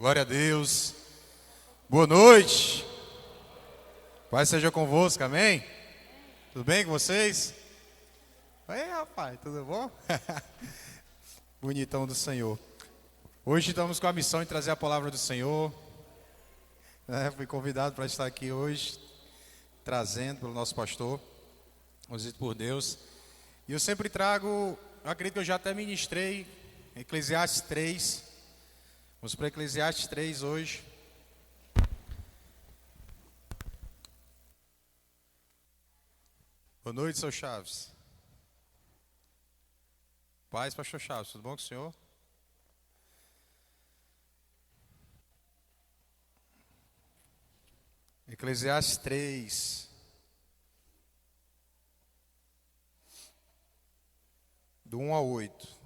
Glória a Deus. Boa noite. Paz seja convosco, amém? Tudo bem com vocês? Oi, rapaz, tudo bom? Bonitão do Senhor. Hoje estamos com a missão de trazer a palavra do Senhor. Fui convidado para estar aqui hoje, trazendo pelo nosso pastor, conduzido por Deus. E eu sempre trago, eu acredito que eu já até ministrei, Eclesiastes 3. Vamos para Eclesiastes 3 hoje. Boa noite, seu Chaves. Paz, pastor Chaves, tudo bom com o senhor? Eclesiastes 3. Do 1 ao 8.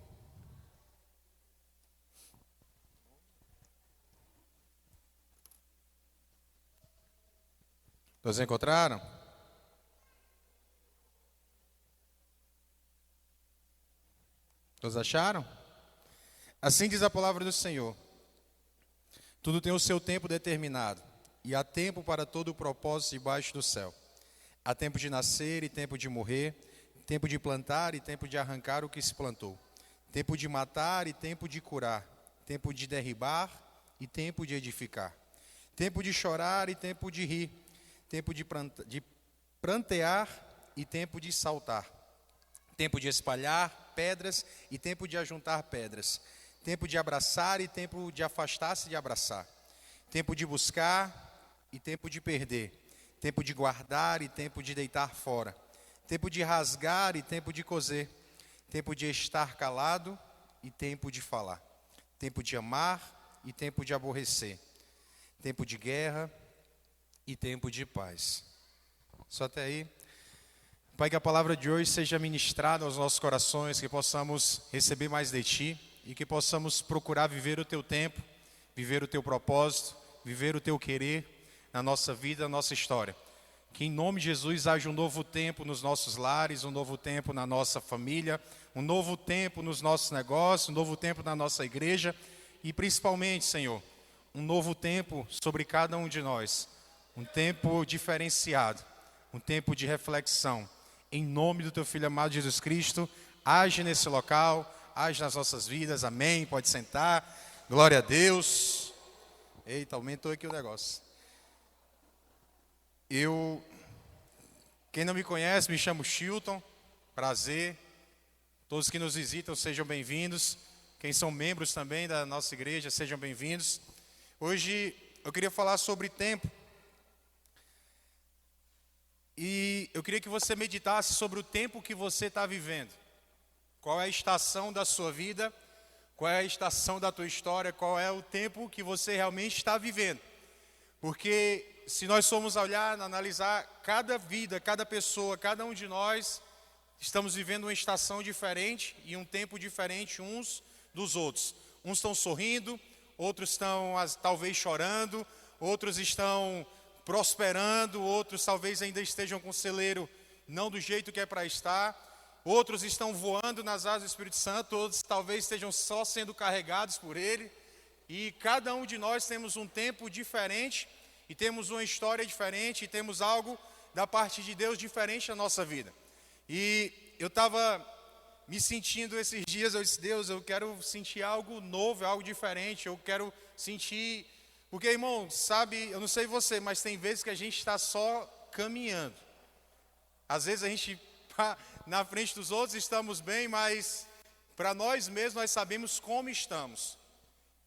Todos encontraram? Todos acharam? Assim diz a palavra do Senhor: tudo tem o seu tempo determinado, e há tempo para todo o propósito debaixo do céu. Há tempo de nascer e tempo de morrer, tempo de plantar e tempo de arrancar o que se plantou, tempo de matar e tempo de curar, tempo de derribar e tempo de edificar, tempo de chorar e tempo de rir, tempo de prantear e tempo de saltar, tempo de espalhar pedras e tempo de ajuntar pedras, tempo de abraçar e tempo de afastar-se de abraçar, tempo de buscar e tempo de perder, tempo de guardar e tempo de deitar fora, tempo de rasgar e tempo de coser, tempo de estar calado e tempo de falar, tempo de amar e tempo de aborrecer, tempo de guerra e tempo de paz. Só até aí. Pai, que a palavra de hoje seja ministrada aos nossos corações, que possamos receber mais de Ti e que possamos procurar viver o Teu tempo, viver o Teu propósito, viver o Teu querer na nossa vida, na nossa história. Que em nome de Jesus haja um novo tempo nos nossos lares, um novo tempo na nossa família, um novo tempo nos nossos negócios, um novo tempo na nossa igreja e principalmente, Senhor, um novo tempo sobre cada um de nós. Um tempo diferenciado, um tempo de reflexão. Em nome do Teu Filho amado Jesus Cristo, age nesse local, age nas nossas vidas, amém. Pode sentar, glória a Deus. Eita, aumentou aqui o negócio. Quem não me conhece, me chamo Chilton, prazer. Todos que nos visitam, sejam bem-vindos. Quem são membros também da nossa igreja, sejam bem-vindos. Hoje eu queria falar sobre tempo. E eu queria que você meditasse sobre o tempo que você está vivendo. Qual é a estação da sua vida? Qual é a estação da tua história? Qual é o tempo que você realmente está vivendo? Porque se nós formos olhar, analisar cada vida, cada pessoa, cada um de nós, estamos vivendo uma estação diferente e um tempo diferente uns dos outros. Uns estão sorrindo, outros estão talvez chorando, outros estão prosperando, outros talvez ainda estejam com o celeiro não do jeito que é para estar, outros estão voando nas asas do Espírito Santo, outros talvez estejam só sendo carregados por Ele, e cada um de nós temos um tempo diferente, e temos uma história diferente, e temos algo da parte de Deus diferente na nossa vida. E eu estava me sentindo esses dias, eu disse: Deus, eu quero sentir algo novo, algo diferente, eu quero sentir... Porque, irmão, sabe, eu não sei você, mas tem vezes que a gente está só caminhando. Às vezes a gente, na frente dos outros, estamos bem, mas para nós mesmos, nós sabemos como estamos.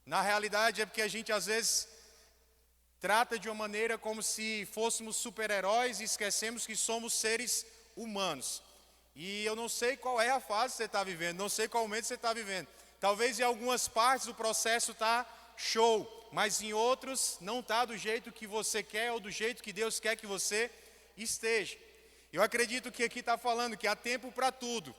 Na realidade, é porque a gente, às vezes, trata de uma maneira como se fôssemos super-heróis e esquecemos que somos seres humanos. E eu não sei qual é a fase que você está vivendo, não sei qual momento você está vivendo. Talvez em algumas partes o processo está show, mas em outros não está do jeito que você quer ou do jeito que Deus quer que você esteja. Eu acredito que aqui está falando que há tempo para tudo.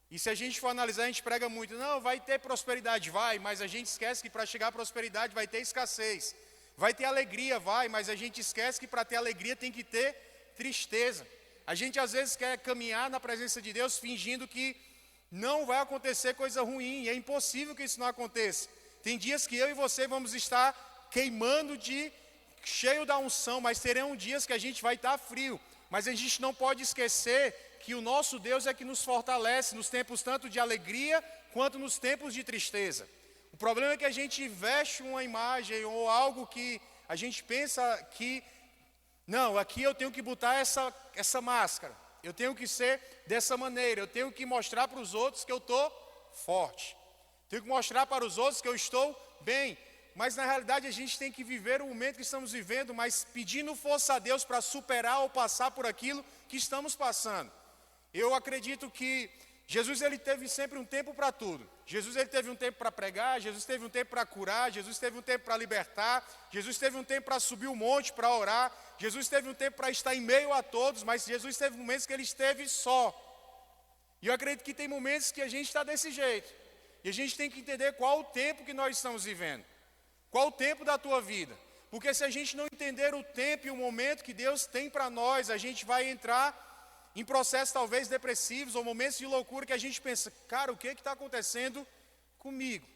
E se a gente for analisar, a gente prega muito: não, vai ter prosperidade, vai, mas a gente esquece que para chegar à prosperidade vai ter escassez. Vai ter alegria, vai, mas a gente esquece que para ter alegria tem que ter tristeza. A gente às vezes quer caminhar na presença de Deus fingindo que não vai acontecer coisa ruim, e é impossível que isso não aconteça. Tem dias que eu e você vamos estar queimando cheio da unção, mas terão dias que a gente vai estar frio. Mas a gente não pode esquecer que o nosso Deus é que nos fortalece nos tempos tanto de alegria quanto nos tempos de tristeza. O problema é que a gente veste uma imagem ou algo que a gente pensa que, não, aqui eu tenho que botar essa máscara, eu tenho que ser dessa maneira, eu tenho que mostrar para os outros que eu estou forte, tenho que mostrar para os outros que eu estou bem. Mas na realidade a gente tem que viver o momento que estamos vivendo, mas pedindo força a Deus para superar ou passar por aquilo que estamos passando. Eu acredito que Jesus ele teve sempre um tempo para tudo. Jesus ele teve um tempo para pregar, Jesus teve um tempo para curar, Jesus teve um tempo para libertar, Jesus teve um tempo para subir o monte, para orar, Jesus teve um tempo para estar em meio a todos, mas Jesus teve momentos que ele esteve só. E eu acredito que tem momentos que a gente está desse jeito. E a gente tem que entender qual o tempo que nós estamos vivendo. Qual o tempo da tua vida? Porque se a gente não entender o tempo e o momento que Deus tem para nós, a gente vai entrar em processos talvez depressivos ou momentos de loucura que a gente pensa, cara, o que está acontecendo comigo?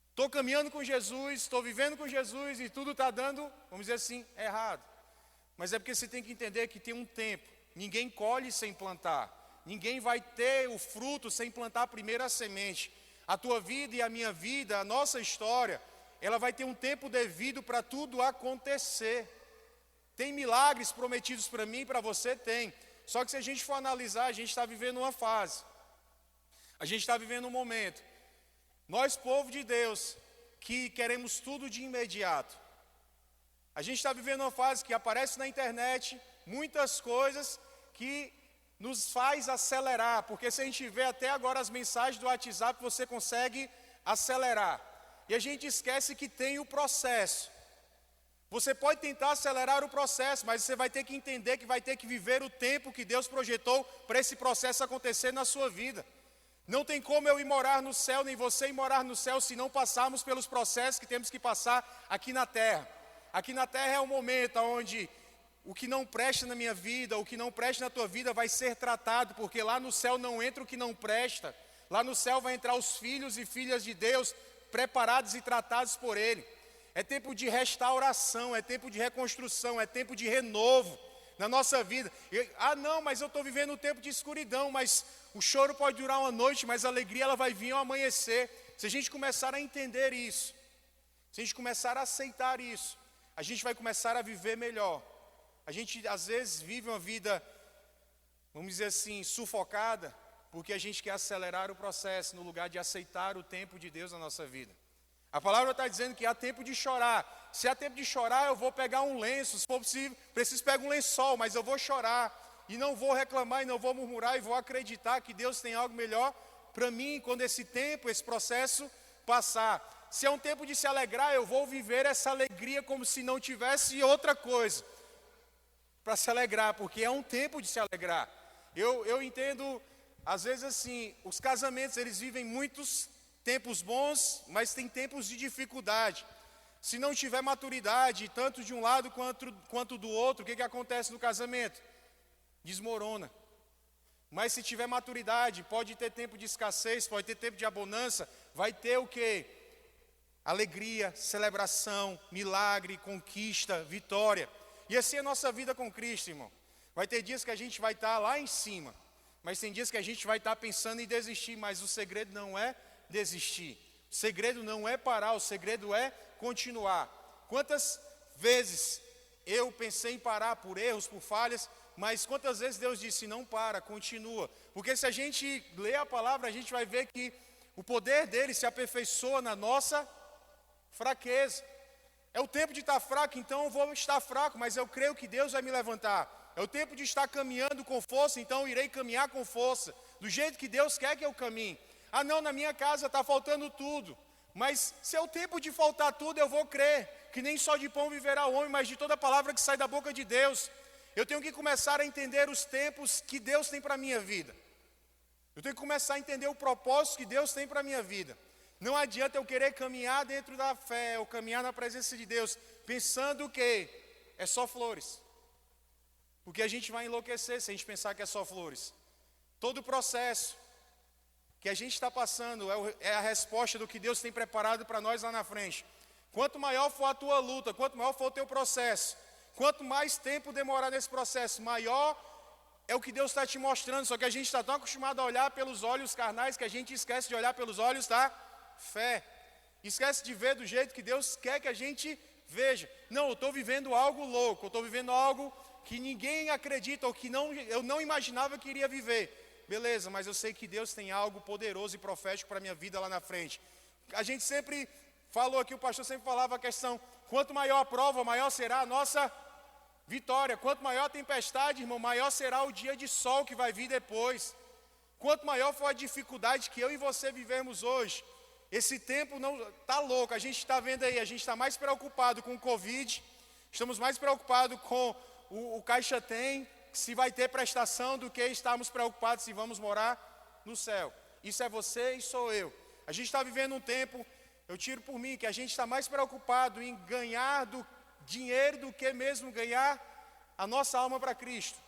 Estou caminhando com Jesus, estou vivendo com Jesus e tudo está dando, vamos dizer assim, errado. Mas é porque você tem que entender que tem um tempo. Ninguém colhe sem plantar. Ninguém vai ter o fruto sem plantar a primeira semente. A tua vida e a minha vida, a nossa história, ela vai ter um tempo devido para tudo acontecer. Tem milagres prometidos para mim e para você? Tem. Só que se a gente for analisar, a gente está vivendo uma fase. A gente está vivendo um momento. Nós, povo de Deus, que queremos tudo de imediato. A gente está vivendo uma fase que aparece na internet, muitas coisas que nos faz acelerar. Porque se a gente vê até agora as mensagens do WhatsApp, você consegue acelerar. E a gente esquece que tem o processo. Você pode tentar acelerar o processo, mas você vai ter que entender que vai ter que viver o tempo que Deus projetou para esse processo acontecer na sua vida. Não tem como eu ir morar no céu, nem você ir morar no céu, se não passarmos pelos processos que temos que passar aqui na terra. Aqui na terra é um momento onde o que não presta na minha vida, o que não presta na tua vida vai ser tratado, porque lá no céu não entra o que não presta. Lá no céu vai entrar os filhos e filhas de Deus, preparados e tratados por Ele. É tempo de restauração, é tempo de reconstrução, é tempo de renovo na nossa vida. Não, mas eu estou vivendo um tempo de escuridão, mas o choro pode durar uma noite, mas a alegria ela vai vir ao amanhecer. Se a gente começar a entender isso, se a gente começar a aceitar isso, a gente vai começar a viver melhor. A gente às vezes vive uma vida, vamos dizer assim, sufocada, porque a gente quer acelerar o processo no lugar de aceitar o tempo de Deus na nossa vida. A palavra está dizendo que há tempo de chorar. Se há tempo de chorar, eu vou pegar um lenço, se for possível, preciso pegar um lençol, mas eu vou chorar. E não vou reclamar, e não vou murmurar, e vou acreditar que Deus tem algo melhor para mim, quando esse tempo, esse processo passar. Se é um tempo de se alegrar, eu vou viver essa alegria como se não tivesse outra coisa para se alegrar, porque é um tempo de se alegrar. Eu entendo, às vezes assim, os casamentos, eles vivem muitos tempos bons, mas tem tempos de dificuldade. Se não tiver maturidade, tanto de um lado quanto do outro, o que acontece no casamento? Desmorona. Mas se tiver maturidade, pode ter tempo de escassez, pode ter tempo de abundância, vai ter o quê? Alegria, celebração, milagre, conquista, vitória. E assim é a nossa vida com Cristo, irmão. Vai ter dias que a gente vai estar lá em cima, mas tem dias que a gente vai estar pensando em desistir, mas o segredo não é desistir. O segredo não é parar, o segredo é continuar. Quantas vezes eu pensei em parar por erros, por falhas, mas quantas vezes Deus disse, não para, continua. Porque se a gente ler a palavra, a gente vai ver que o poder dele se aperfeiçoa na nossa fraqueza. É o tempo de estar fraco, então eu vou estar fraco, mas eu creio que Deus vai me levantar. É o tempo de estar caminhando com força, então eu irei caminhar com força, do jeito que Deus quer que eu caminhe. Não, na minha casa está faltando tudo. Mas se é o tempo de faltar tudo, eu vou crer que nem só de pão viverá o homem, mas de toda palavra que sai da boca de Deus. Eu tenho que começar a entender os tempos que Deus tem para a minha vida. Eu tenho que começar a entender o propósito que Deus tem para a minha vida. Não adianta eu querer caminhar dentro da fé, ou caminhar na presença de Deus, pensando que é só flores. Porque a gente vai enlouquecer se a gente pensar que é só flores. Todo o processo que a gente está passando é a resposta do que Deus tem preparado para nós lá na frente. Quanto maior for a tua luta, quanto maior for o teu processo, quanto mais tempo demorar nesse processo, maior é o que Deus está te mostrando. Só que a gente está tão acostumado a olhar pelos olhos carnais que a gente esquece de olhar pelos olhos da fé. Esquece de ver do jeito que Deus quer que a gente veja. Não, eu estou vivendo algo louco, eu estou vivendo algo que ninguém acredita ou que eu não imaginava que iria viver. Beleza, mas eu sei que Deus tem algo poderoso e profético para a minha vida lá na frente. A gente sempre falou aqui, o pastor sempre falava a questão, quanto maior a prova, maior será a nossa vitória. Quanto maior a tempestade, irmão, maior será o dia de sol que vai vir depois. Quanto maior for a dificuldade que eu e você vivemos hoje, esse tempo não está louco. A gente está vendo aí, a gente está mais preocupado com o Covid, estamos mais preocupados com o Caixa Tem, se vai ter prestação, do que estarmos preocupados se vamos morar no céu. Isso é você e sou eu. A gente está vivendo um tempo, eu tiro por mim, que a gente está mais preocupado em ganhar do dinheiro do que mesmo ganhar a nossa alma para Cristo.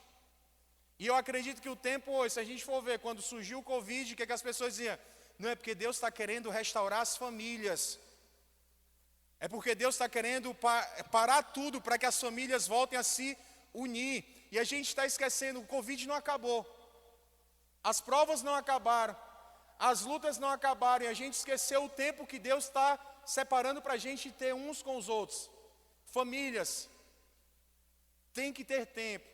E eu acredito que o tempo hoje, se a gente for ver, quando surgiu o Covid, o que as pessoas diziam? Não é porque Deus está querendo restaurar as famílias. É porque Deus está querendo parar tudo para que as famílias voltem a se unir. E a gente está esquecendo, o Covid não acabou. As provas não acabaram. As lutas não acabaram. E a gente esqueceu o tempo que Deus está separando para a gente ter uns com os outros. Famílias. Tem que ter tempo.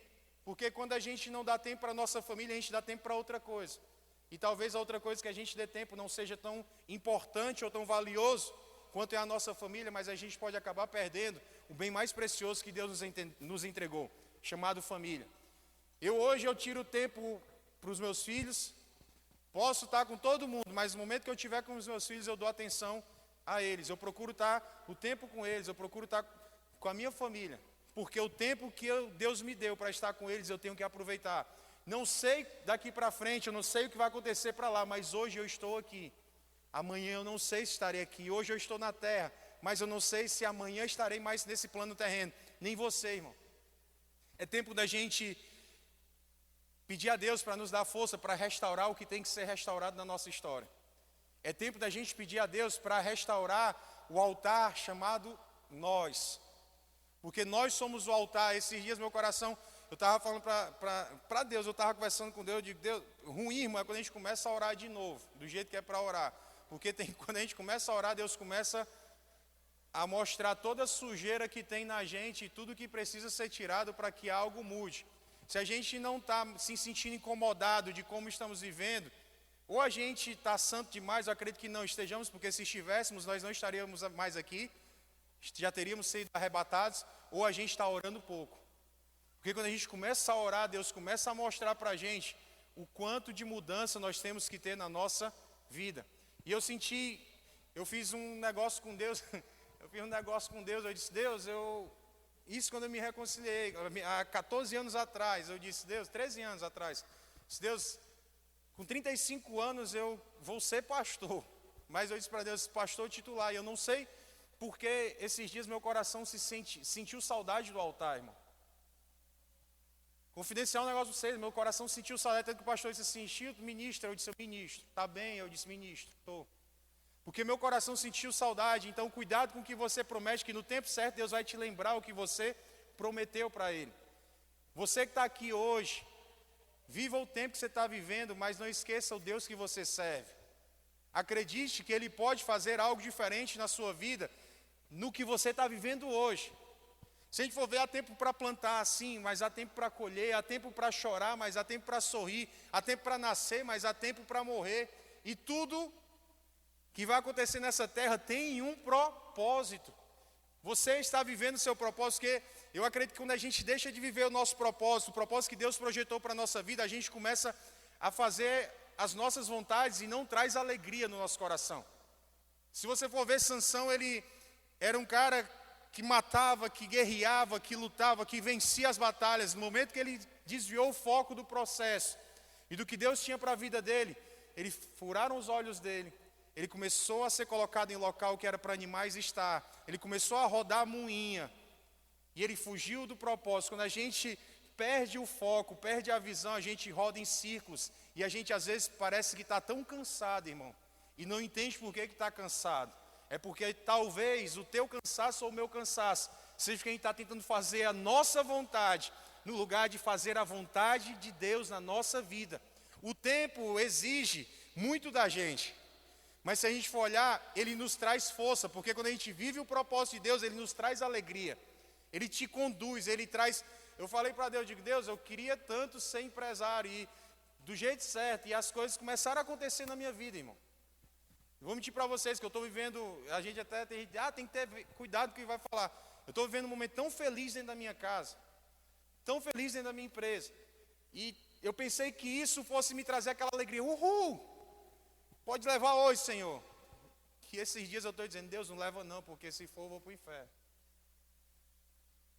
Porque quando a gente não dá tempo para a nossa família, a gente dá tempo para outra coisa. E talvez a outra coisa que a gente dê tempo não seja tão importante ou tão valioso quanto é a nossa família, mas a gente pode acabar perdendo o bem mais precioso que Deus nos entregou, chamado família. Hoje eu tiro tempo para os meus filhos, posso estar com todo mundo, mas no momento que eu estiver com os meus filhos, eu dou atenção a eles. Eu procuro estar o tempo com eles, eu procuro estar com a minha família, porque o tempo que Deus me deu para estar com eles, eu tenho que aproveitar. Não sei daqui para frente, eu não sei o que vai acontecer para lá, mas hoje eu estou aqui. Amanhã eu não sei se estarei aqui. Hoje eu estou na terra, mas eu não sei se amanhã estarei mais nesse plano terreno. Nem você, irmão. É tempo da gente pedir a Deus para nos dar força para restaurar o que tem que ser restaurado na nossa história. É tempo da gente pedir a Deus para restaurar o altar chamado nós. Porque nós somos o altar. Esses dias meu coração, eu estava falando para Deus, eu estava conversando com Deus, eu digo, Deus, ruim, irmão, é quando a gente começa a orar de novo, do jeito que é para orar. Porque quando a gente começa a orar, Deus começa a mostrar toda a sujeira que tem na gente e tudo que precisa ser tirado para que algo mude. Se a gente não está se sentindo incomodado de como estamos vivendo, ou a gente está santo demais, eu acredito que não estejamos, porque se estivéssemos, nós não estaríamos mais aqui, já teríamos sido arrebatados, ou a gente está orando pouco. Porque quando a gente começa a orar, Deus começa a mostrar para a gente o quanto de mudança nós temos que ter na nossa vida. E eu fiz um negócio com Deus, eu disse, Deus, isso quando eu me reconciliei, há 14 anos atrás, eu disse, Deus, 13 anos atrás, disse, Deus, com 35 anos eu vou ser pastor, mas eu disse para Deus, pastor titular, e eu não sei porque esses dias meu coração sentiu saudade do altar, irmão. Confidencial um negócio para vocês, meu coração sentiu saudade, tanto que o pastor disse assim, Chilton, ministro, eu disse, ministro, está bem, eu disse, ministro, estou. Porque meu coração sentiu saudade, então cuidado com o que você promete, que no tempo certo Deus vai te lembrar o que você prometeu para Ele. Você que está aqui hoje, viva o tempo que você está vivendo, mas não esqueça o Deus que você serve. Acredite que Ele pode fazer algo diferente na sua vida, no que você está vivendo hoje. Se a gente for ver, há tempo para plantar assim, mas há tempo para colher, há tempo para chorar, mas há tempo para sorrir, há tempo para nascer, mas há tempo para morrer. E tudo que vai acontecer nessa terra tem um propósito. Você está vivendo o seu propósito, porque eu acredito que quando a gente deixa de viver o nosso propósito, o propósito que Deus projetou para a nossa vida, a gente começa a fazer as nossas vontades e não traz alegria no nosso coração. Se você for ver, Sansão, ele era um cara que matava, que guerreava, que lutava, que vencia as batalhas. No momento que ele desviou o foco do processo e do que Deus tinha para a vida dele, ele furaram os olhos dele. Ele começou a ser colocado em local que era para animais estar. Ele começou a rodar a moinha. E ele fugiu do propósito. Quando a gente perde o foco, perde a visão, a gente roda em círculos. E a gente às vezes parece que está tão cansado, irmão, e não entende por que está cansado. É porque talvez o teu cansaço ou o meu cansaço seja que a gente está tentando fazer a nossa vontade, no lugar de fazer a vontade de Deus na nossa vida. O tempo exige muito da gente, mas se a gente for olhar, ele nos traz força, porque quando a gente vive o propósito de Deus, ele nos traz alegria, ele te conduz, ele traz. Eu falei para Deus, eu digo, Deus, eu queria tanto ser empresário e do jeito certo, e as coisas começaram a acontecer na minha vida, irmão. Vou mentir para vocês que eu estou vivendo, a gente até tem que ter cuidado com o que vai falar. Eu estou vivendo um momento tão feliz dentro da minha casa, tão feliz dentro da minha empresa, e eu pensei que isso fosse me trazer aquela alegria, uhul, pode levar hoje, Senhor. Que esses dias eu estou dizendo, Deus, não leva não, porque se for eu vou para o inferno.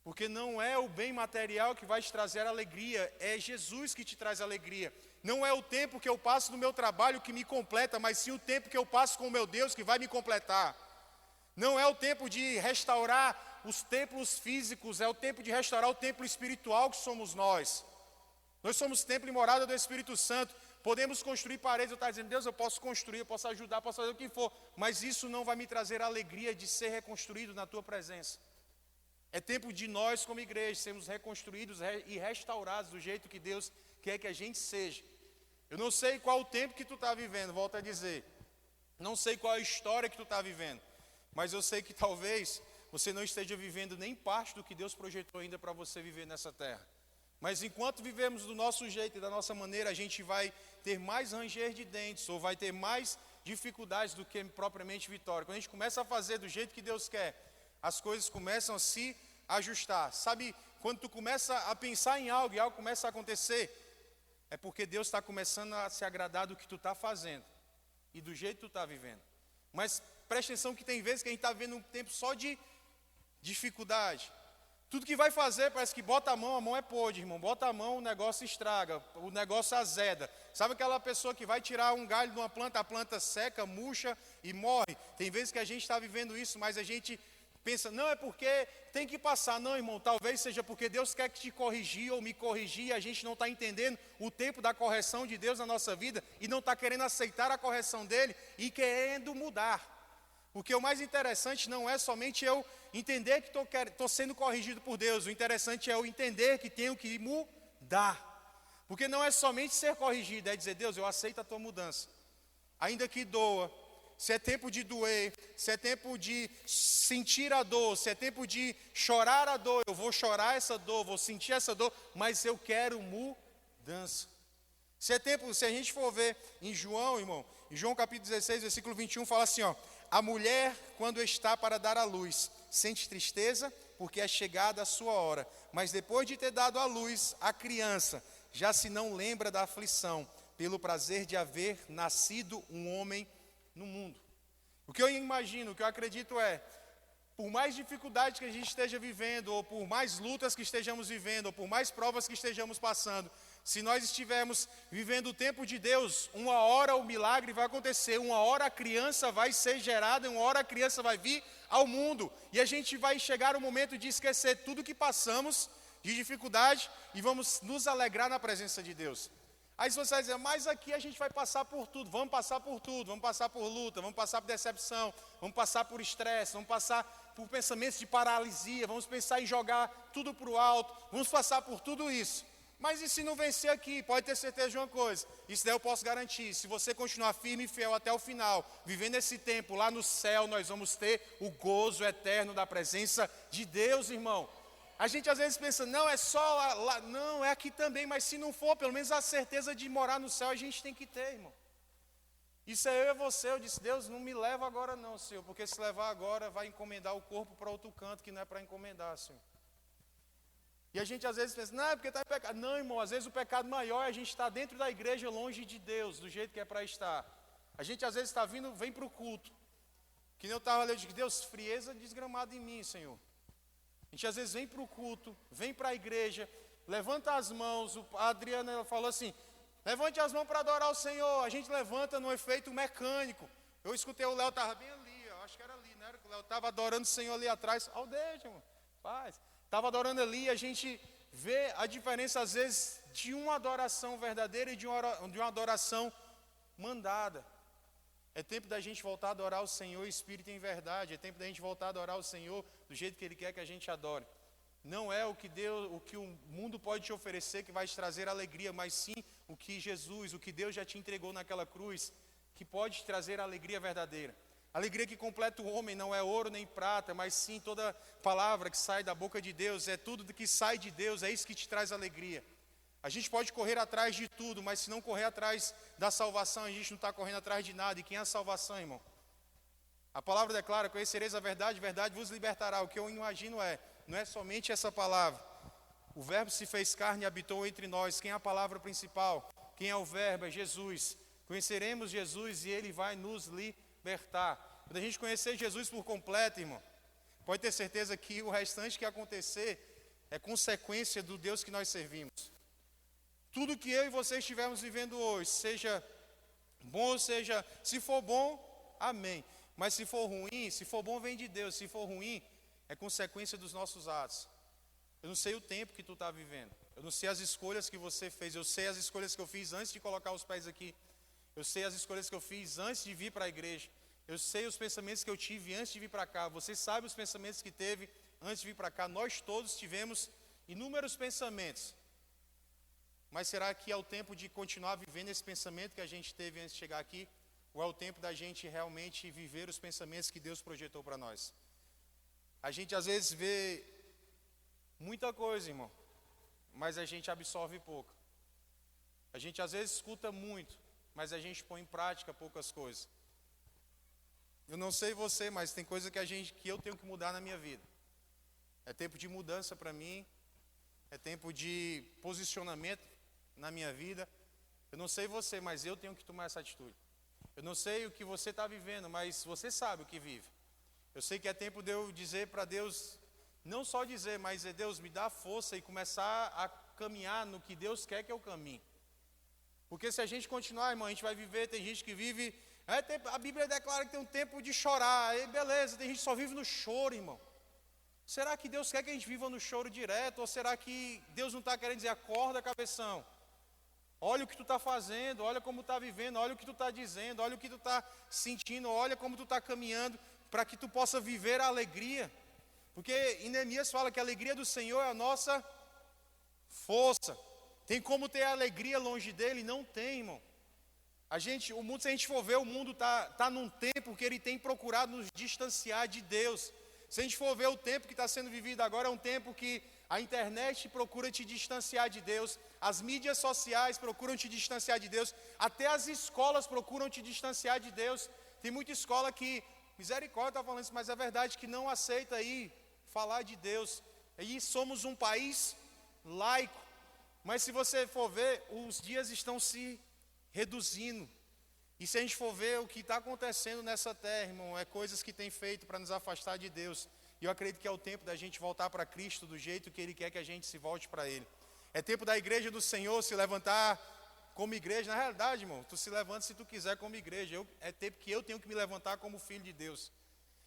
Porque não é o bem material que vai te trazer alegria, é Jesus que te traz alegria. Não é o tempo que eu passo no meu trabalho que me completa, mas sim o tempo que eu passo com o meu Deus que vai me completar. Não é o tempo de restaurar os templos físicos, é o tempo de restaurar o templo espiritual que somos nós. Nós somos templo e morada do Espírito Santo. Podemos construir paredes, eu estou dizendo, Deus, eu posso construir, eu posso ajudar, posso fazer o que for, mas isso não vai me trazer a alegria de ser reconstruído na tua presença. É tempo de nós, como igreja, sermos reconstruídos e restaurados do jeito que Deus quer que a gente seja. Eu não sei qual o tempo que tu está vivendo, volto a dizer. Não sei qual a história que tu está vivendo. Mas eu sei que talvez você não esteja vivendo nem parte do que Deus projetou ainda para você viver nessa terra. Mas enquanto vivemos do nosso jeito e da nossa maneira, a gente vai ter mais ranger de dentes, ou vai ter mais dificuldades do que propriamente vitória. Quando a gente começa a fazer do jeito que Deus quer, as coisas começam a se ajustar. Sabe, quando tu começa a pensar em algo e algo começa a acontecer, é porque Deus está começando a se agradar do que tu está fazendo e do jeito que tu está vivendo. Mas preste atenção que tem vezes que a gente está vivendo um tempo só de dificuldade. Tudo que vai fazer parece que bota a mão é podre, irmão. Bota a mão, o negócio estraga, o negócio azeda. Sabe aquela pessoa que vai tirar um galho de uma planta, a planta seca, murcha e morre? Tem vezes que a gente está vivendo isso, mas a gente pensa, não, é porque tem que passar. Não, irmão, talvez seja porque Deus quer que te corrigir ou me corrigir, e a gente não está entendendo o tempo da correção de Deus na nossa vida, e não está querendo aceitar a correção dele e querendo mudar. Porque o mais interessante não é somente eu entender que estou sendo corrigido por Deus, o interessante é eu entender que tenho que mudar. Porque não é somente ser corrigido, é dizer, Deus, eu aceito a tua mudança, ainda que doa. Se é tempo de doer, se é tempo de sentir a dor, se é tempo de chorar a dor, eu vou chorar essa dor, vou sentir essa dor, mas eu quero mudança. Se é tempo, se a gente for ver em João, irmão, em João capítulo 16, versículo 21, fala assim, ó, a mulher, quando está para dar à luz, sente tristeza, porque é chegada a sua hora, mas depois de ter dado à luz a criança, já se não lembra da aflição, pelo prazer de haver nascido um homem no mundo. O que eu imagino, o que eu acredito é, por mais dificuldades que a gente esteja vivendo, ou por mais lutas que estejamos vivendo, ou por mais provas que estejamos passando, se nós estivermos vivendo o tempo de Deus, uma hora o milagre vai acontecer, uma hora a criança vai ser gerada, uma hora a criança vai vir ao mundo, e a gente vai chegar o momento de esquecer tudo que passamos de dificuldade, e vamos nos alegrar na presença de Deus. Aí você vai dizer, mas aqui a gente vai passar por tudo, vamos passar por tudo, vamos passar por luta, vamos passar por decepção, vamos passar por estresse, vamos passar por pensamentos de paralisia, vamos pensar em jogar tudo para o alto, vamos passar por tudo isso. Mas e se não vencer aqui? Pode ter certeza de uma coisa, isso daí eu posso garantir, se você continuar firme e fiel até o final, vivendo esse tempo lá no céu, nós vamos ter o gozo eterno da presença de Deus, irmão. A gente às vezes pensa, não, é só lá, não, é aqui também, mas se não for, pelo menos a certeza de morar no céu a gente tem que ter, irmão. Isso é eu e você, eu disse, Deus, não me leva agora não, Senhor, porque se levar agora vai encomendar o corpo para outro canto, que não é para encomendar, Senhor. E a gente às vezes pensa, não, é porque está em pecado. Não, irmão, às vezes o pecado maior é a gente estar dentro da igreja, longe de Deus, do jeito que é para estar. A gente às vezes está vindo, vem para o culto, que nem eu estava lendo, Deus, frieza desgramada em mim, Senhor. A gente às vezes vem para o culto, vem para a igreja, levanta as mãos, a Adriana falou assim, levante as mãos para adorar o Senhor, a gente levanta no efeito mecânico. Eu escutei o Léo, estava bem ali, eu acho que era ali, né? O Léo estava adorando o Senhor ali atrás, aldeia, irmão, paz. Estava adorando ali, a gente vê a diferença, às vezes, de uma adoração verdadeira e de uma adoração mandada. É tempo da gente voltar a adorar o Senhor em espírito e em verdade. É tempo da gente voltar a adorar o Senhor do jeito que Ele quer que a gente adore. Não é o que o mundo pode te oferecer que vai te trazer alegria, mas sim o que Jesus, o que Deus já te entregou naquela cruz, que pode te trazer a alegria verdadeira. A alegria que completa o homem não é ouro nem prata, mas sim toda palavra que sai da boca de Deus, é tudo que sai de Deus, é isso que te traz alegria. A gente pode correr atrás de tudo, mas se não correr atrás da salvação, a gente não está correndo atrás de nada. E quem é a salvação, irmão? A palavra declara: conhecereis a verdade vos libertará. O que eu imagino não é somente essa palavra. O verbo se fez carne e habitou entre nós. Quem é a palavra principal? Quem é o verbo? É Jesus. Conheceremos Jesus e Ele vai nos libertar. Quando a gente conhecer Jesus por completo, irmão, pode ter certeza que o restante que acontecer é consequência do Deus que nós servimos. Tudo que eu e você estivermos vivendo hoje, seja bom, se for bom, amém. Mas se for ruim, se for bom vem de Deus, se for ruim, é consequência dos nossos atos. Eu não sei o tempo que tu está vivendo, eu não sei as escolhas que você fez, eu sei as escolhas que eu fiz antes de colocar os pés aqui, eu sei as escolhas que eu fiz antes de vir para a igreja, eu sei os pensamentos que eu tive antes de vir para cá, você sabe os pensamentos que teve antes de vir para cá, nós todos tivemos inúmeros pensamentos. Mas será que é o tempo de continuar vivendo esse pensamento que a gente teve antes de chegar aqui? Ou é o tempo da gente realmente viver os pensamentos que Deus projetou para nós? A gente às vezes vê muita coisa, irmão, mas a gente absorve pouco. A gente às vezes escuta muito, mas a gente põe em prática poucas coisas. Eu não sei você, mas tem coisa que eu tenho que mudar na minha vida. É tempo de mudança para mim, é tempo de posicionamento na minha vida. Eu não sei você, mas eu tenho que tomar essa atitude. Eu não sei o que você está vivendo, mas você sabe o que vive. Eu sei que é tempo de eu dizer para Deus, não só dizer, mas é Deus, me dá força e começar a caminhar no que Deus quer que eu caminhe. Porque se a gente continuar, irmão, a gente vai viver, tem gente que vive, a Bíblia declara que tem um tempo de chorar, aí beleza, tem gente que só vive no choro, irmão. Será que Deus quer que a gente viva no choro direto? Ou será que Deus não está querendo dizer, acorda, cabeção? Olha o que tu está fazendo, olha como está vivendo, olha o que tu está dizendo, olha o que tu está sentindo, olha como tu está caminhando, para que tu possa viver a alegria. Porque em Neemias fala que a alegria do Senhor é a nossa força. Tem como ter alegria longe dele? Não tem, irmão. O mundo, se a gente for ver, o mundo está num tempo que ele tem procurado nos distanciar de Deus. Se a gente for ver o tempo que está sendo vivido agora, é um tempo que a internet procura te distanciar de Deus, as mídias sociais procuram te distanciar de Deus, até as escolas procuram te distanciar de Deus. Tem muita escola que, misericórdia, está falando isso, mas é verdade, que não aceita aí falar de Deus. E somos um país laico, mas se você for ver, os dias estão se reduzindo. E se a gente for ver o que está acontecendo nessa terra, irmão, é coisas que tem feito para nos afastar de Deus. E eu acredito que é o tempo da gente voltar para Cristo do jeito que Ele quer que a gente se volte para Ele. É tempo da igreja do Senhor se levantar como igreja. Na realidade, irmão, tu se levanta se tu quiser como igreja. É tempo que eu tenho que me levantar como filho de Deus.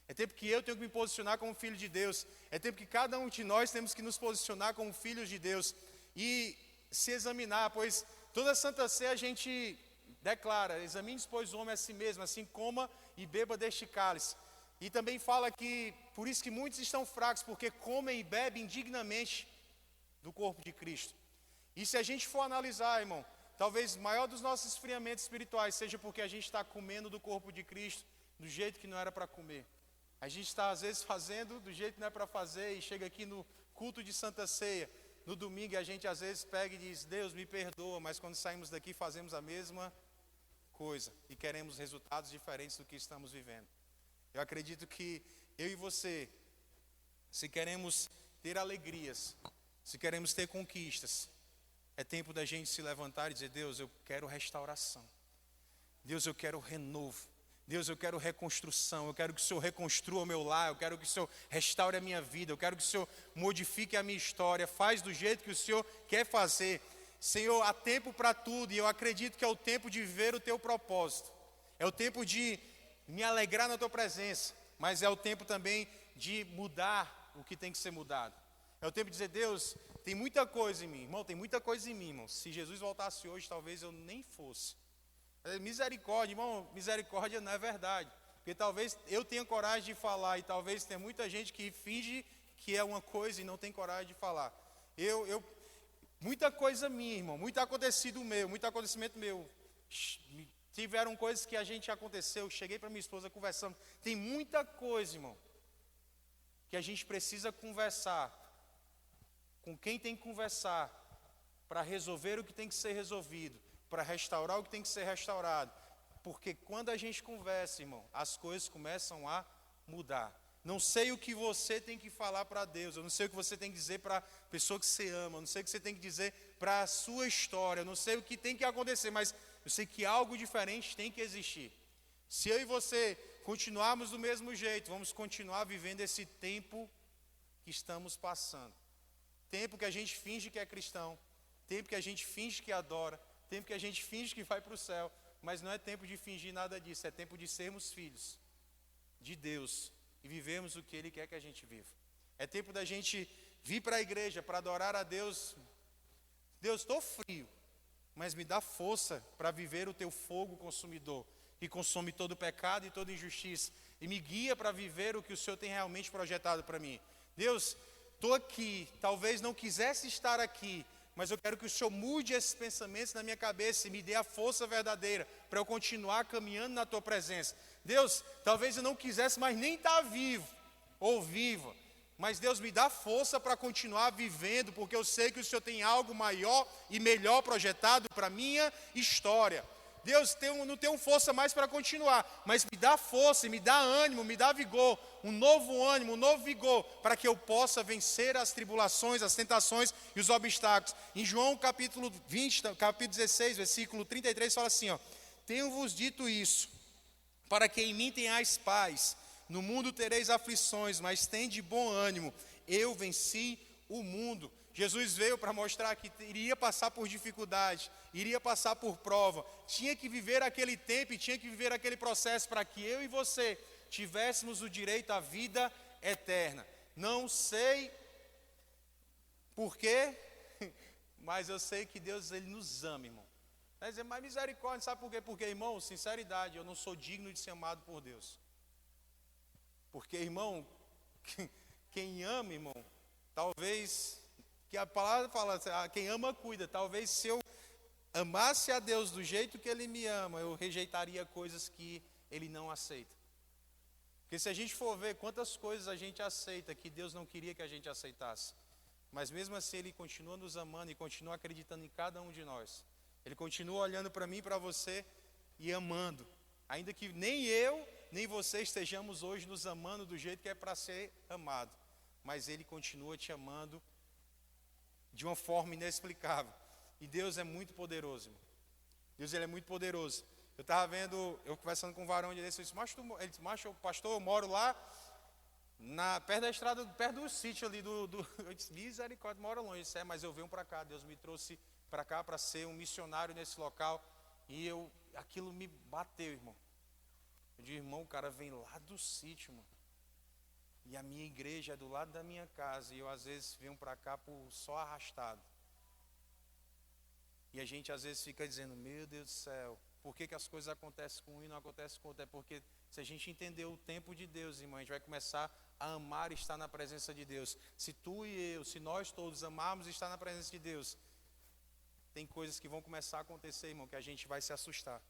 É tempo que eu tenho que me posicionar como filho de Deus. É tempo que cada um de nós temos que nos posicionar como filhos de Deus. E se examinar, pois toda Santa Ceia a gente declara, examine, pois, o homem a si mesmo, assim coma e beba deste cálice. E também fala que, por isso que muitos estão fracos, porque comem e bebem indignamente do corpo de Cristo. E se a gente for analisar, irmão, talvez o maior dos nossos esfriamentos espirituais seja porque a gente está comendo do corpo de Cristo do jeito que não era para comer. A gente está, às vezes, fazendo do jeito que não é para fazer e chega aqui no culto de Santa Ceia, no domingo, e a gente, às vezes, pega e diz, Deus, me perdoa, mas quando saímos daqui fazemos a mesma coisa e queremos resultados diferentes do que estamos vivendo. Eu acredito que eu e você, se queremos ter alegrias, se queremos ter conquistas, é tempo da gente se levantar e dizer, Deus, eu quero restauração. Deus, eu quero renovo. Deus, eu quero reconstrução. Eu quero que o Senhor reconstrua o meu lar. Eu quero que o Senhor restaure a minha vida. Eu quero que o Senhor modifique a minha história. Faz do jeito que o Senhor quer fazer. Senhor, há tempo para tudo. E eu acredito que é o tempo de viver o teu propósito. É o tempo de me alegrar na tua presença. Mas é o tempo também de mudar o que tem que ser mudado. É o tempo de dizer, Deus, tem muita coisa em mim. Irmão, tem muita coisa em mim, irmão. Se Jesus voltasse hoje, talvez eu nem fosse. Misericórdia, irmão, misericórdia não é verdade. Porque talvez eu tenha coragem de falar e talvez tenha muita gente que finge que é uma coisa e não tem coragem de falar. Muita coisa minha, irmão, muito acontecimento meu. Tiveram coisas que a gente aconteceu, cheguei para minha esposa conversando. Tem muita coisa, irmão, que a gente precisa conversar com quem tem que conversar para resolver o que tem que ser resolvido, para restaurar o que tem que ser restaurado. Porque quando a gente conversa, irmão, as coisas começam a mudar. Não sei o que você tem que falar para Deus, eu não sei o que você tem que dizer para a pessoa que você ama, eu não sei o que você tem que dizer para a sua história, eu não sei o que tem que acontecer, mas eu sei que algo diferente tem que existir. Se eu e você continuarmos do mesmo jeito, vamos continuar vivendo esse tempo que estamos passando. Tempo que a gente finge que é cristão, tempo que a gente finge que adora, tempo que a gente finge que vai para o céu, mas não é tempo de fingir nada disso, é tempo de sermos filhos de Deus e vivermos o que Ele quer que a gente viva. É tempo da gente vir para a igreja para adorar a Deus. Deus, estou frio, mas me dá força para viver o teu fogo consumidor, que consome todo pecado e toda injustiça, e me guia para viver o que o Senhor tem realmente projetado para mim. Deus, estou aqui, talvez não quisesse estar aqui, mas eu quero que o Senhor mude esses pensamentos na minha cabeça e me dê a força verdadeira para eu continuar caminhando na tua presença. Deus, talvez eu não quisesse mais nem estar vivo ou viva, mas Deus, me dá força para continuar vivendo, porque eu sei que o Senhor tem algo maior e melhor projetado para a minha história. Deus, não tenho força mais para continuar, mas me dá força, me dá ânimo, me dá vigor, um novo ânimo, um novo vigor, para que eu possa vencer as tribulações, as tentações e os obstáculos. Em João capítulo 20, capítulo 16, versículo 33, fala assim, tenho-vos dito isso, para que em mim tenhais paz. No mundo tereis aflições, mas tende bom ânimo, eu venci o mundo. Jesus veio para mostrar que iria passar por dificuldade, iria passar por prova, tinha que viver aquele tempo e tinha que viver aquele processo para que eu e você tivéssemos o direito à vida eterna. Não sei porquê, mas eu sei que Deus, Ele nos ama, irmão. Vai dizer, mas misericórdia, sabe por quê? Porque, irmão, sinceridade, eu não sou digno de ser amado por Deus. Porque, irmão, quem ama, irmão, talvez, que a palavra fala, quem ama cuida, talvez se eu amasse a Deus do jeito que Ele me ama, eu rejeitaria coisas que Ele não aceita. Porque se a gente for ver quantas coisas a gente aceita que Deus não queria que a gente aceitasse, mas mesmo assim Ele continua nos amando e continua acreditando em cada um de nós. Ele continua olhando para mim e para você e amando, ainda que nem eu, nem você estejamos hoje nos amando do jeito que é para ser amado, mas Ele continua te amando de uma forma inexplicável. E Deus é muito poderoso, irmão. Deus, Ele é muito poderoso. Eu estava vendo, eu conversando com um varão desse, eu disse, ele disse, macho, pastor, eu moro lá, perto da estrada, perto do sítio ali, eu disse, misericórdia, moro longe. Eu disse, mas eu venho para cá, Deus me trouxe para cá para ser um missionário nesse local. E aquilo me bateu, irmão. Eu disse, irmão, o cara vem lá do sítio, mano. E a minha igreja é do lado da minha casa. E eu às vezes venho para cá só arrastado. E a gente às vezes fica dizendo, meu Deus do céu, por que as coisas acontecem com um e não acontecem com outro? É porque se a gente entender o tempo de Deus, irmão, a gente vai começar a amar e estar na presença de Deus. Se tu e eu, se nós todos amarmos e estar na presença de Deus, tem coisas que vão começar a acontecer, irmão, que a gente vai se assustar.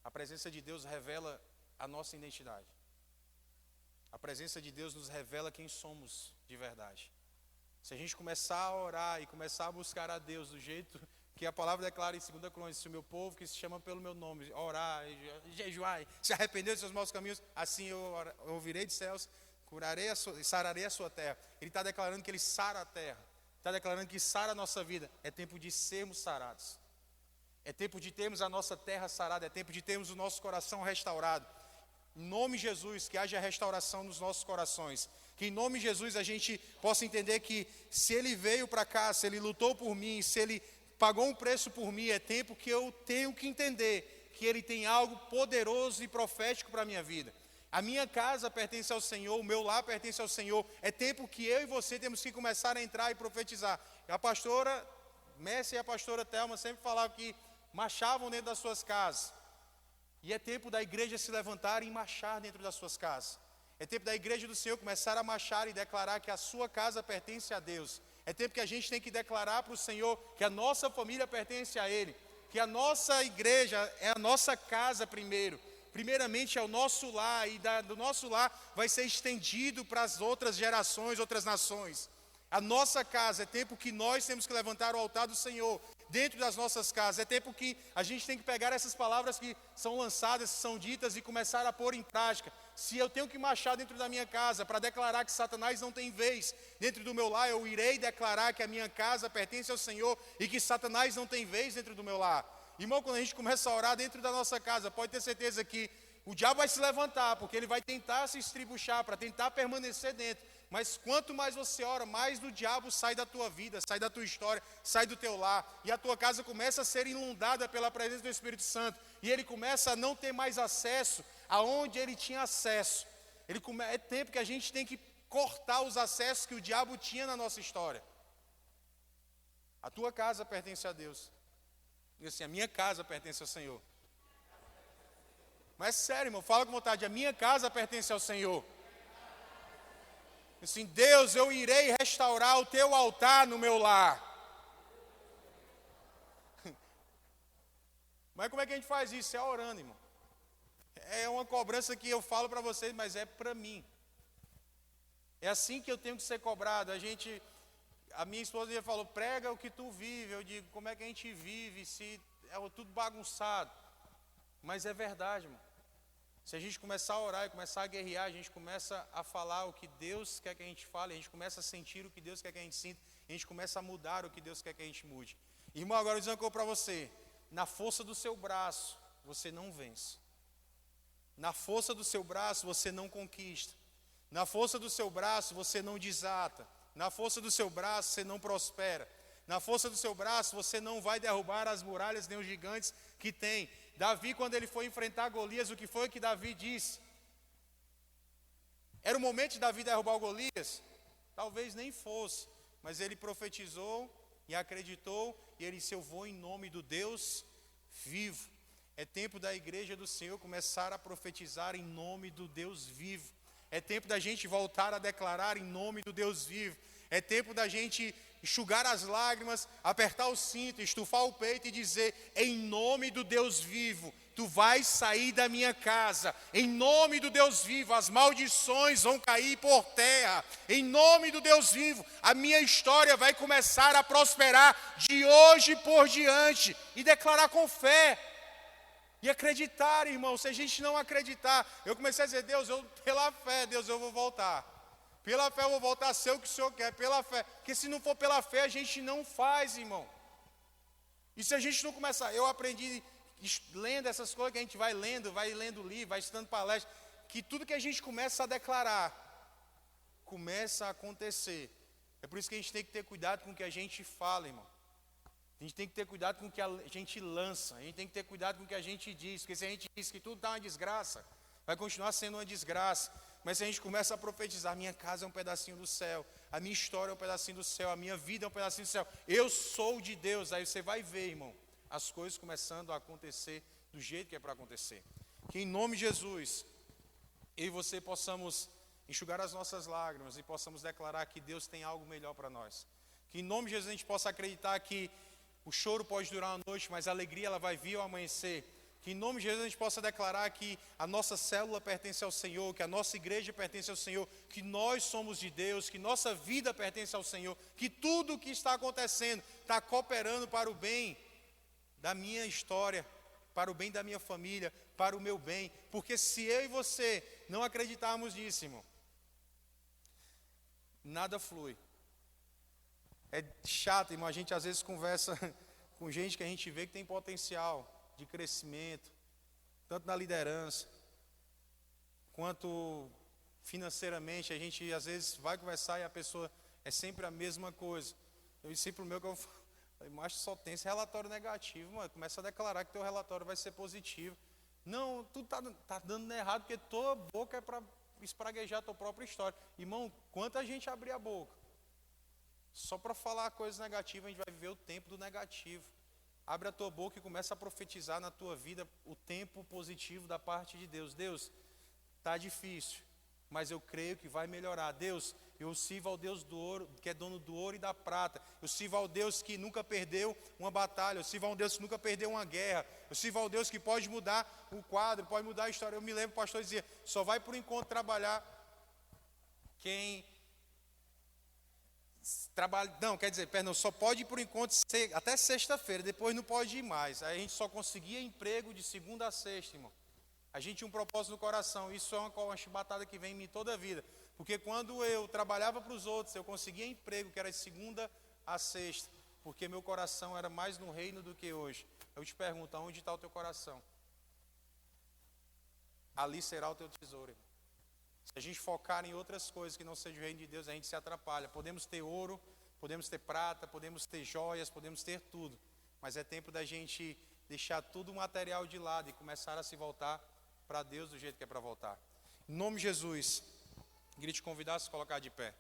A presença de Deus revela a nossa identidade. A presença de Deus nos revela quem somos de verdade. Se a gente começar a orar e começar a buscar a Deus do jeito que a palavra declara em 2 Crônicas, se o meu povo que se chama pelo meu nome, orar, jejuar, se arrepender dos seus maus caminhos, assim eu ouvirei de céus, curarei e sararei a sua terra. Ele está declarando que Ele sara a terra. Está declarando que sara a nossa vida. É tempo de sermos sarados. É tempo de termos a nossa terra sarada. É tempo de termos o nosso coração restaurado. Em nome de Jesus, que haja restauração nos nossos corações. Que em nome de Jesus a gente possa entender que se Ele veio para cá, se Ele lutou por mim, se Ele pagou um preço por mim, é tempo que eu tenho que entender que Ele tem algo poderoso e profético para a minha vida. A minha casa pertence ao Senhor, o meu lar pertence ao Senhor. É tempo que eu e você temos que começar a entrar e profetizar. A pastora Messi e a pastora Thelma sempre falavam que marchavam dentro das suas casas. E é tempo da igreja se levantar e marchar dentro das suas casas. É tempo da igreja do Senhor começar a marchar e declarar que a sua casa pertence a Deus. É tempo que a gente tem que declarar para o Senhor que a nossa família pertence a Ele. Que a nossa igreja é a nossa casa primeiro. Primeiramente é o nosso lar, e do nosso lar vai ser estendido para as outras gerações, outras nações. A nossa casa, é tempo que nós temos que levantar o altar do Senhor dentro das nossas casas. É tempo que a gente tem que pegar essas palavras que são lançadas, que são ditas, e começar a pôr em prática. Se eu tenho que marchar dentro da minha casa para declarar que Satanás não tem vez dentro do meu lar, eu irei declarar que a minha casa pertence ao Senhor e que Satanás não tem vez dentro do meu lar. Irmão, quando a gente começa a orar dentro da nossa casa, pode ter certeza que o diabo vai se levantar, porque ele vai tentar se estribuchar, para tentar permanecer dentro. Mas quanto mais você ora, mais do diabo sai da tua vida, sai da tua história, sai do teu lar. E a tua casa começa a ser inundada pela presença do Espírito Santo. E ele começa a não ter mais acesso aonde ele tinha acesso. É tempo que a gente tem que cortar os acessos que o diabo tinha na nossa história. A tua casa pertence a Deus. E assim, a minha casa pertence ao Senhor. Mas sério, irmão, fala com vontade, a minha casa pertence ao Senhor. Assim, Deus, eu irei restaurar o teu altar no meu lar. Mas como é que a gente faz isso? É orando, irmão. É uma cobrança que eu falo para vocês, mas é para mim. É assim que eu tenho que ser cobrado. A minha esposa já falou, prega o que tu vive. Eu digo, como é que a gente vive se é tudo bagunçado? Mas é verdade, irmão. Se a gente começar a orar e começar a guerrear, a gente começa a falar o que Deus quer que a gente fale, a gente começa a sentir o que Deus quer que a gente sinta, a gente começa a mudar o que Deus quer que a gente mude. Irmão, agora eu digo uma coisa para você, na força do seu braço, você não vence. Na força do seu braço, você não conquista. Na força do seu braço, você não desata. Na força do seu braço, você não prospera. Na força do seu braço, você não vai derrubar as muralhas nem os gigantes que tem. Davi, quando ele foi enfrentar Golias, o que foi que Davi disse? Era o momento de Davi derrubar o Golias? Talvez nem fosse, mas ele profetizou e acreditou, e ele disse, eu vou em nome do Deus vivo. É tempo da igreja do Senhor começar a profetizar em nome do Deus vivo. É tempo da gente voltar a declarar em nome do Deus vivo. É tempo da gente enxugar as lágrimas, apertar o cinto, estufar o peito e dizer, em nome do Deus vivo, tu vais sair da minha casa. Em nome do Deus vivo, as maldições vão cair por terra. Em nome do Deus vivo, a minha história vai começar a prosperar de hoje por diante. E declarar com fé. E acreditar, irmão. Se a gente não acreditar, eu comecei a dizer, Deus, pela fé, Deus, eu vou voltar. Pela fé eu vou voltar a ser o que o Senhor quer, pela fé. Porque se não for pela fé, a gente não faz, irmão. E se a gente não começar, eu aprendi lendo essas coisas que a gente vai lendo livro, vai estudando palestra, que tudo que a gente começa a declarar, começa a acontecer. É por isso que a gente tem que ter cuidado com o que a gente fala, irmão. A gente tem que ter cuidado com o que a gente lança, a gente tem que ter cuidado com o que a gente diz, porque se a gente diz que tudo está uma desgraça, vai continuar sendo uma desgraça. Mas se a gente começa a profetizar, minha casa é um pedacinho do céu, a minha história é um pedacinho do céu, a minha vida é um pedacinho do céu, eu sou de Deus, aí você vai ver, irmão, as coisas começando a acontecer do jeito que é para acontecer. Que em nome de Jesus, eu e você possamos enxugar as nossas lágrimas e possamos declarar que Deus tem algo melhor para nós. Que em nome de Jesus a gente possa acreditar que o choro pode durar uma noite, mas a alegria ela vai vir ao amanhecer. Que em nome de Jesus a gente possa declarar que a nossa célula pertence ao Senhor, que a nossa igreja pertence ao Senhor, que nós somos de Deus, que nossa vida pertence ao Senhor, que tudo o que está acontecendo está cooperando para o bem da minha história, para o bem da minha família, para o meu bem. Porque se eu e você não acreditarmos nisso, irmão, nada flui. É chato, irmão, a gente às vezes conversa com gente que a gente vê que tem potencial de crescimento, tanto na liderança, quanto financeiramente. A gente às vezes vai conversar e a pessoa é sempre a mesma coisa. Eu disse para o meu que eu falei, mas só tem esse relatório negativo, mano. Começa a declarar que teu relatório vai ser positivo. Não, tudo tá dando errado, porque tua boca é para espraguejar a tua própria história. Irmão, quanta gente abrir a boca só para falar coisas negativas, a gente vai viver o tempo do negativo. Abre a tua boca e começa a profetizar na tua vida o tempo positivo da parte de Deus. Deus, tá difícil, mas eu creio que vai melhorar. Deus, eu sirvo ao Deus do ouro, que é dono do ouro e da prata. Eu sirvo ao Deus que nunca perdeu uma batalha. Eu sirvo ao Deus que nunca perdeu uma guerra. Eu sirvo ao Deus que pode mudar o quadro, pode mudar a história. Eu me lembro, o pastor dizia, só vai por enquanto trabalhar quem trabalha. Não, quer dizer, perdão, só pode ir por enquanto até sexta-feira, depois não pode ir mais. Aí a gente só conseguia emprego de segunda a sexta, irmão. A gente tinha um propósito no coração. Isso é uma chibatada que vem em mim toda a vida. Porque quando eu trabalhava para os outros, eu conseguia emprego que era de segunda a sexta. Porque meu coração era mais no reino do que hoje. Eu te pergunto, aonde está o teu coração? Ali será o teu tesouro, irmão. Se a gente focar em outras coisas que não sejam o reino de Deus, a gente se atrapalha. Podemos ter ouro, podemos ter prata, podemos ter joias, podemos ter tudo. Mas é tempo da gente deixar tudo o material de lado e começar a se voltar para Deus do jeito que é para voltar. Em nome de Jesus, queria te convidar a se colocar de pé.